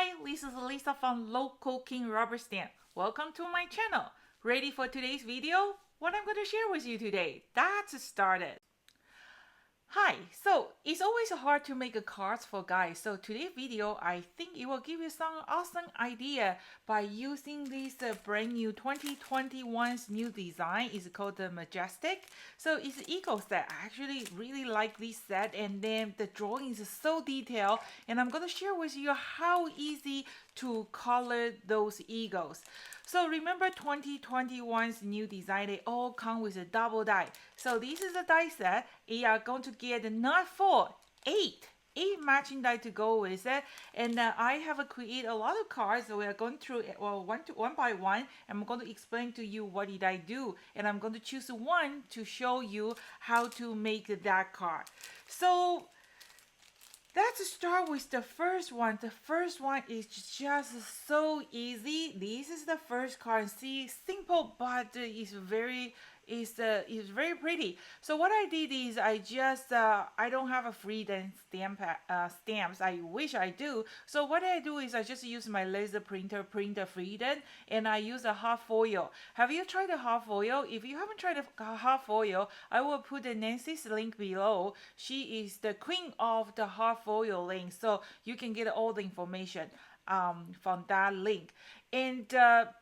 Hi, this is Lisa from LK257 Rubber Stamp. Welcome to my channel. Ready for today's video? What I'm going to share with you today. Let's start it. Hi, so it's always hard to make a cards for guys. So today's video, I think it will give you some awesome idea by using this brand new 2021's new design. It's called the Majestic. So it's Eagle set. I actually really like this set, and then the drawing is so detailed. And I'm gonna share with you how easy to color those eagles. So remember 2021's new design, they all come with a double die. So this is a die set. You are going to get not 4, 8 matching die to go with it. And I have created a lot of cards, so we are going through it one by one. I'm going to explain to you what did I do, and I'm going to choose one to show you how to make that card. So let's start with the first one. The first one is just so easy. This is the first card. See, simple, but it's very pretty. So what I did is I just I don't have a freehand stamps. I wish I do. So what I do is I just use my laser printer, print the freehand, and I use a hot foil. Have you tried the hot foil? If you haven't tried the hot foil, I will put Nancy's link below. She is the queen of the hot foil link, so you can get all the information from that link. And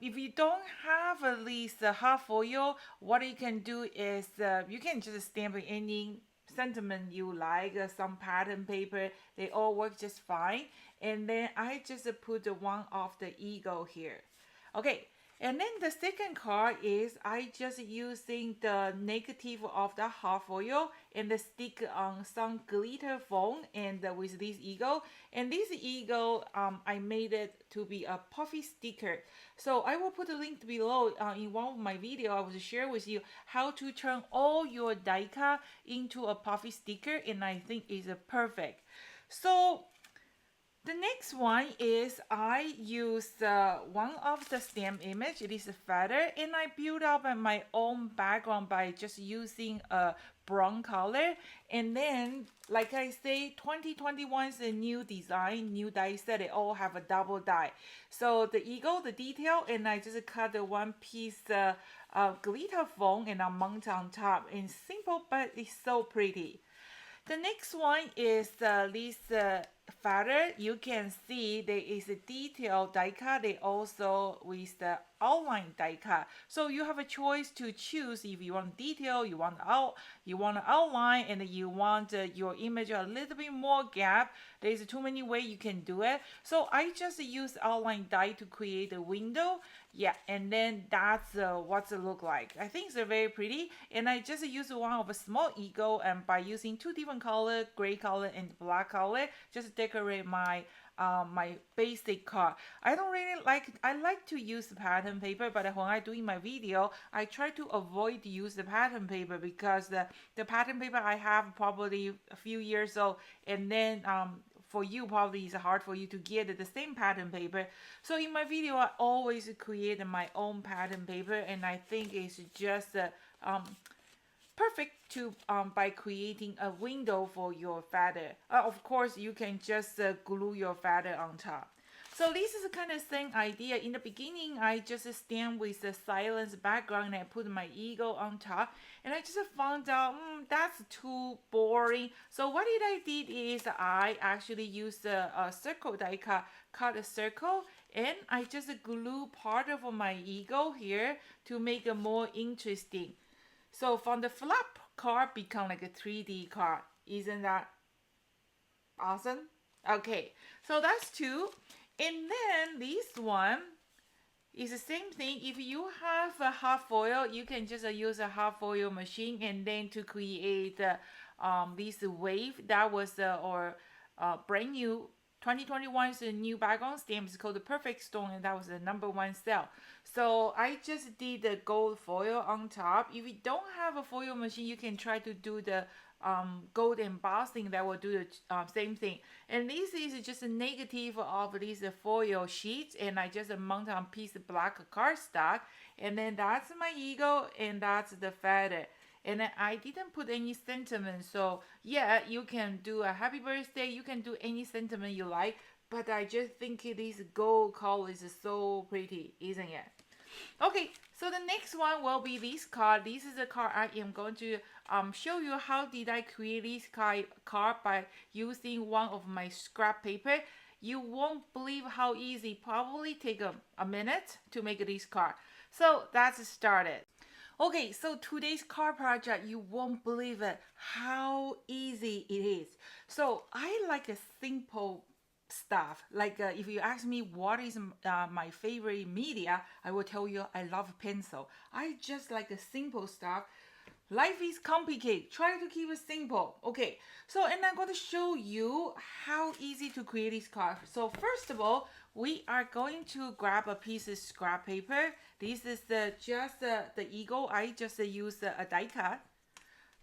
if you don't have at least a hot foil, what you can do is you can just stamp any sentiment you like, some pattern paper, they all work just fine. And then I just put one of the eagle here. Okay, and then the second card is I just using the negative of the hot foil and the stick on some glitter foam and with this eagle. And this eagle, I made it to be a puffy sticker. So I will put a link below in one of my video. I will share with you how to turn all your die cut into a puffy sticker, and I think it's perfect. So the next one is I use one of the stamp image. It is a feather, and I build up my own background by just using a brown color. And then, like I say, 2021 is a new design, new die set. They all have a double die. So the eagle, the detail, and I just cut the one piece glitter foam and I mount on top. And simple, but it's so pretty. The next one is this feather. You can see there is a detailed die cut. They also with the outline die cut. So you have a choice to choose if you want detail, you want outline, and you want your image a little bit more gap. There's too many ways you can do it. So I just use outline die to create a window. Yeah, and then that's what it look like. I think it's very pretty. And I just use one of a small eagle, and by using two different color, gray color and black color, just decorate my my basic card. I like to use pattern paper, but when I do in my video, I try to avoid to use the pattern paper because the pattern paper I have probably a few years old, and then for you probably it's hard for you to get the same pattern paper. So in my video, I always create my own pattern paper, and I think it's just perfect to by creating a window for your feather. Of course, you can just glue your feather on top. So this is the kind of same idea. In the beginning, I just stand with the silence background and I put my eagle on top. And I just found out that's too boring. So what I did is I actually used a circle die cut a circle, and I just glue part of my eagle here to make it more interesting. So from the flap card become like a 3D card. Isn't that awesome? Okay, so that's two. And then this one is the same thing. If you have a hot foil, you can just use a hot foil machine, and then to create this wave that was brand new 2021's new background stamp. It's called the Perfect Stone, and that was the #1 sale. So I just did the gold foil on top. If you don't have a foil machine, you can try to do the gold embossing that will do the same thing. And this is just a negative of these foil sheets, and I just mount on piece of black cardstock. And then that's my eagle, and that's the feather. And I didn't put any sentiment. So yeah, you can do a happy birthday. You can do any sentiment you like. but I just think this gold color is so pretty, isn't it? Okay, so the next one will be this card. This is a card I am going to show you how did I create this card by using one of my scrap paper. You won't believe how easy. Probably take a minute to make this card. So that's started. Okay, so today's card project, you won't believe it how easy it is. So I like a simple stuff. Like if you ask me what is my favorite media, I will tell you I love pencil. I just like a simple stuff. Life is complicated. Try to keep it simple. Okay, so and I'm going to show you how easy to create this card. So first of all, we are going to grab a piece of scrap paper. This is just the eagle. I just use a die cut,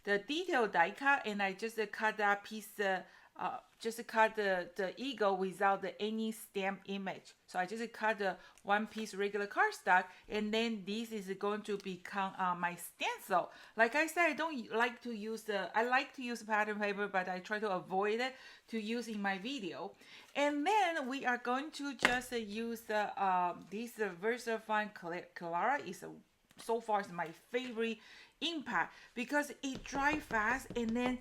the detailed die cut, and I just cut that piece. Just cut the eagle without any stamp image. So I just cut the one piece regular cardstock, and then this is going to become my stencil. Like I said, I don't like to use I like to use pattern paper, but I try to avoid it to use in my video. And then we are going to just use this VersaFine Clara is so far is my favorite impact because it dry fast, and then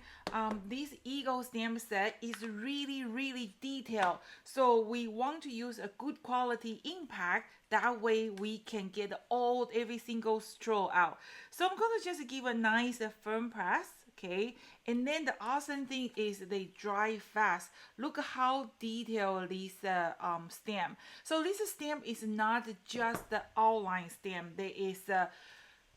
this eagle stamp set is really detailed, so we want to use a good quality impact. That way we can get every single stroke out. So I'm going to just give a nice firm press. Okay, and then the awesome thing is they dry fast. Look how detailed this stamp. So this stamp is not just the outline stamp. There is a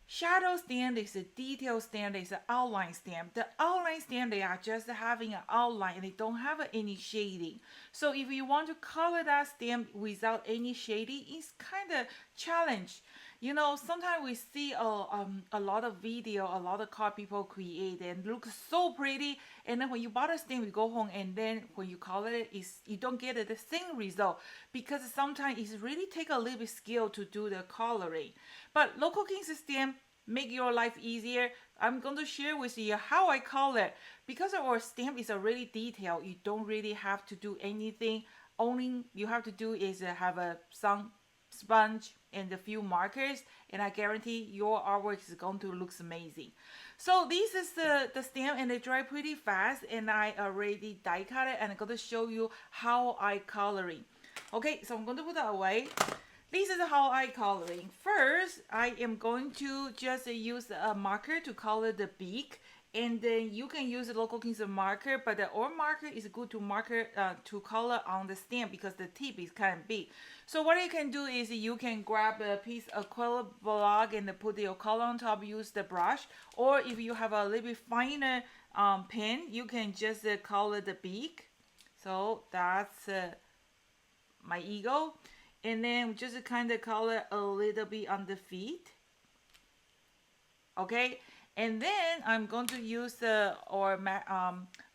shadow stamp, there's a detail stamp, there's an outline stamp. The outline stamp, they are just having an outline and they don't have any shading. So if you want to color that stamp without any shading, it's kind of challenge. You know, sometimes we see a lot of video, a lot of card people create and look so pretty. And then when you buy the stamp, you go home, and then when you color it, you don't get the same result because sometimes it's really take a little bit skill to do the coloring. But Local King's stamp make your life easier. I'm going to share with you how I color. Because our stamp is really detailed, you don't really have to do anything. Only you have to do is have some sponge and a few markers, and I guarantee your artwork is going to look amazing. So this is the stamp, and they dry pretty fast, and I already die cut it, and I'm going to show you how I coloring. Okay, so I'm going to put that away. This is how I coloring. First, I am going to just use a marker to color the beak, and then you can use a Local King's marker, but the oil marker is good to color on the stamp because the tip is kind of big. So what you can do is you can grab a piece of acrylic block and put your color on top, use the brush, or if you have a little bit finer pen, you can just color the beak. So that's my eagle. And then just kind of color a little bit on the feet. Okay, and then I'm going to use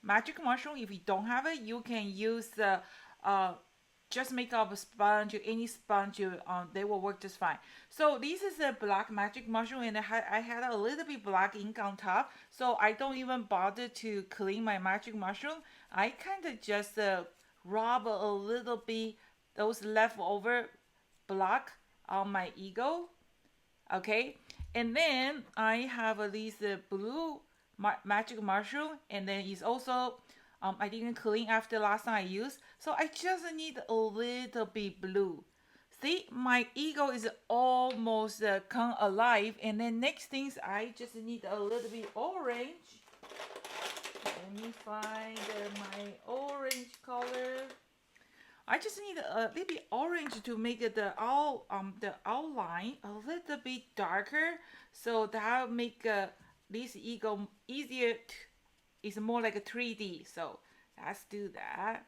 magic mushroom. If you don't have it, you can use just make up a sponge, any sponge, they will work just fine. So this is a black magic mushroom, and I had a little bit black ink on top, so I don't even bother to clean my magic mushroom. I kind of just rub a little bit those leftover black on my eagle. Okay, and then I have this blue magic mushroom, and then it's also I didn't clean after last time I used, so I just need a little bit blue. See, my eagle is almost come alive, and then next things I just need a little bit orange. Let me find my orange color. I just need a little bit orange to make the outline a little bit darker, so that will make this eagle easier. It's more like a 3D, so let's do that.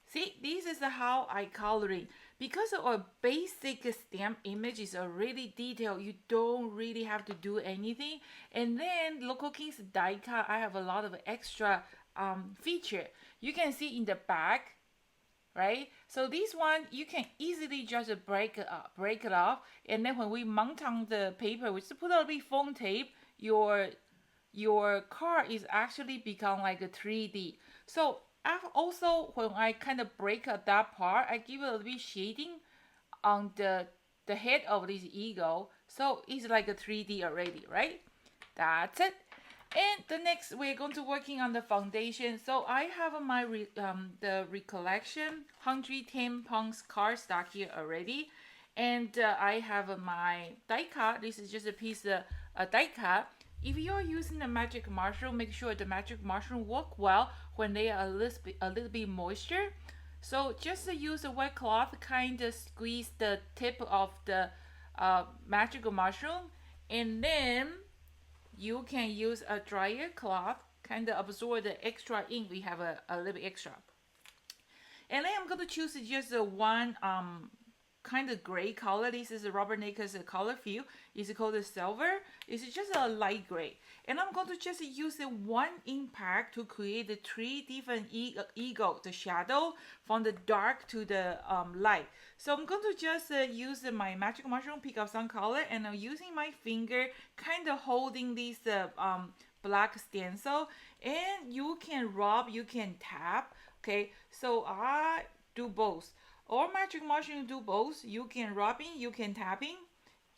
See, this is how I coloring. Because our basic stamp image is already detailed, you don't really have to do anything. And then Local King's die cut, I have a lot of extra feature. You can see in the back, right? So this one you can easily just break it off, and then when we mount on the paper, we just put a little bit foam tape. Your card is actually become like a 3D. So I've also, when I kind of break up that part, I give it a little bit shading on the head of this eagle, so it's like a 3D already, right? That's it. And the next we're going to working on the foundation. So I have my the recollection 110 pounds cardstock here already, and I have my die cut. This is just a piece of die cut. If you are using the magic mushroom, make sure the magic mushroom work well when they are a little bit moisture. So just use a wet cloth, kind of squeeze the tip of the magic mushroom, and then you can use a dryer cloth, kind of absorb the extra ink. We have a little bit extra. And then I'm going to choose just one kind of gray color. This is a Robert Naker's color field. It's called the silver. It's just a light gray. And I'm going to just use the one impact to create the three different eagle, the shadow from the dark to the light. So I'm going to just use my magic mushroom, pick up some color, and I'm using my finger, kind of holding this black stencil. And you can rub, you can tap. Okay, so I do both. Or magic mushroom do both. You can rubbing, you can tapping,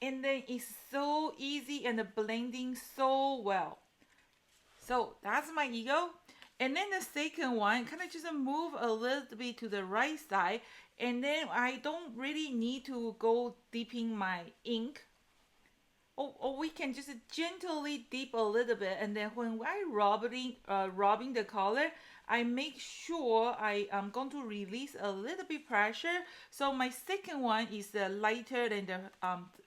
and then it's so easy and blending so well. So that's my eagle. And then the second one, kind of just move a little bit to the right side, and then I don't really need to go dipping my ink. Or we can just gently dip a little bit, and then when I rubbing the color, I make sure I am going to release a little bit pressure. So my second one is lighter than the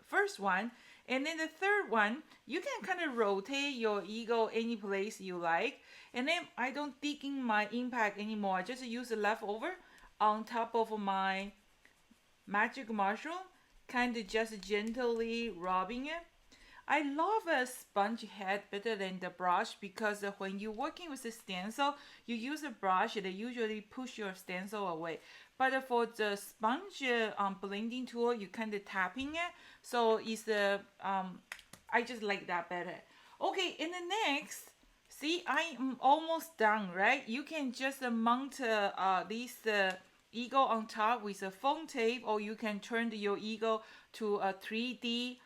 first one. And then the third one, you can kind of rotate your eagle any place you like. And then I don't dig in my impact anymore. I just use the leftover on top of my magic mushroom, kind of just gently rubbing it. I love a sponge head better than the brush because when you're working with the stencil, you use a brush, they usually push your stencil away. But for the sponge blending tool, you kind of tapping it, so it's I just like that better. Okay, and the next, see, I am almost done, right? You can just mount this eagle on top with a foam tape, or you can turn your eagle to a 3D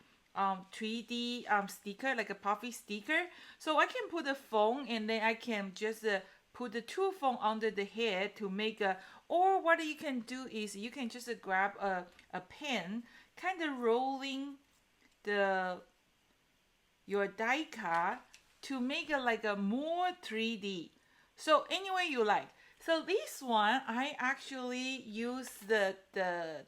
sticker, like a puffy sticker. So I can put a foam, and then I can just put the two foam under the head to make a, or what you can do is you can just grab a pen, kind of rolling your die cut to make it like a more 3D. So anyway you like. So this one, I actually use the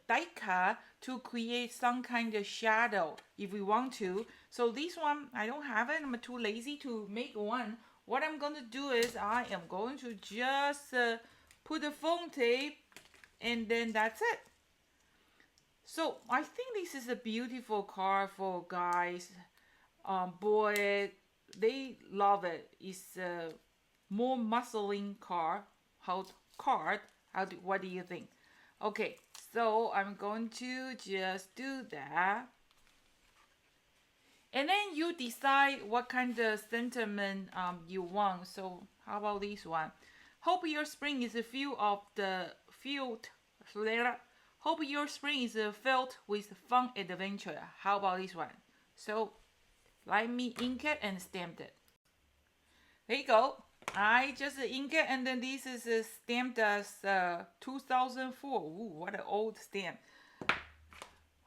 die cut to create some kind of shadow if we want to. So this one, I don't have it. I'm too lazy to make one. What I'm going to do is I am going to just put the foam tape, and then that's it. So I think this is a beautiful card for guys. Boy, they love it. It's a more muscling card. What do you think? Okay, so I'm going to just do that. And then you decide what kind of sentiment you want. So how about this one? Hope your spring is Hope your spring is filled with fun adventure. How about this one? So let me ink it and stamp it. There you go. I just ink it, and then this is stamped as 2004. Ooh, what an old stamp.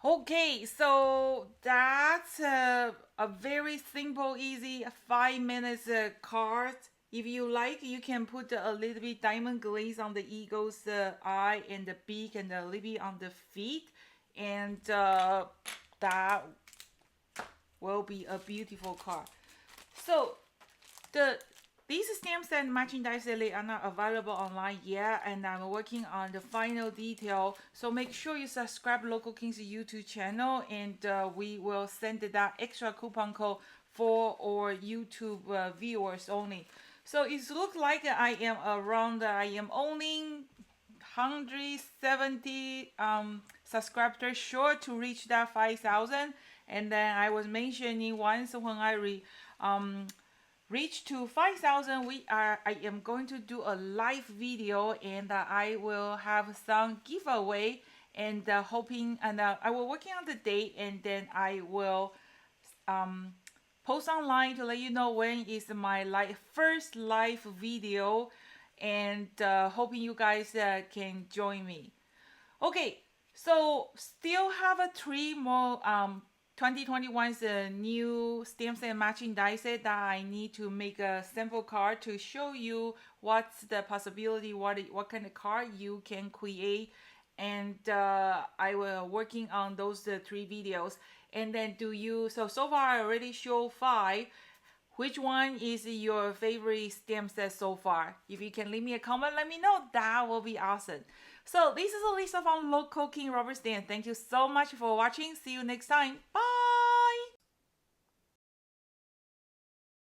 Okay, so that's a very simple, easy 5 minutes card. If you like, you can put a little bit diamond glaze on the eagle's eye and the beak, and a little bit on the feet, and that will be a beautiful card. So these stamps and merchandise are not available online yet, and I'm working on the final detail. So make sure you subscribe Local Kings YouTube channel, and we will send that extra coupon code for our YouTube viewers only. So it looks like I am owning 170 subscribers short to reach that 5,000. And then I was mentioning once when I reach to 5,000, I am going to do a live video, and I will have some giveaway, and hoping, and I will working on the date, and then I will post online to let you know when is my first live video, and hoping you guys can join me. Okay, so still have a 3 more 2021's new stem set matching die set that I need to make a sample card to show you what's the possibility, what kind of card you can create, and I will working on those 3 videos. And then so far I already show 5. Which one is your favorite stem set so far? If you can leave me a comment, let me know. That will be awesome. So this is Lisa from Local King Rubber Stamp. Thank you so much for watching. See you next time. Bye.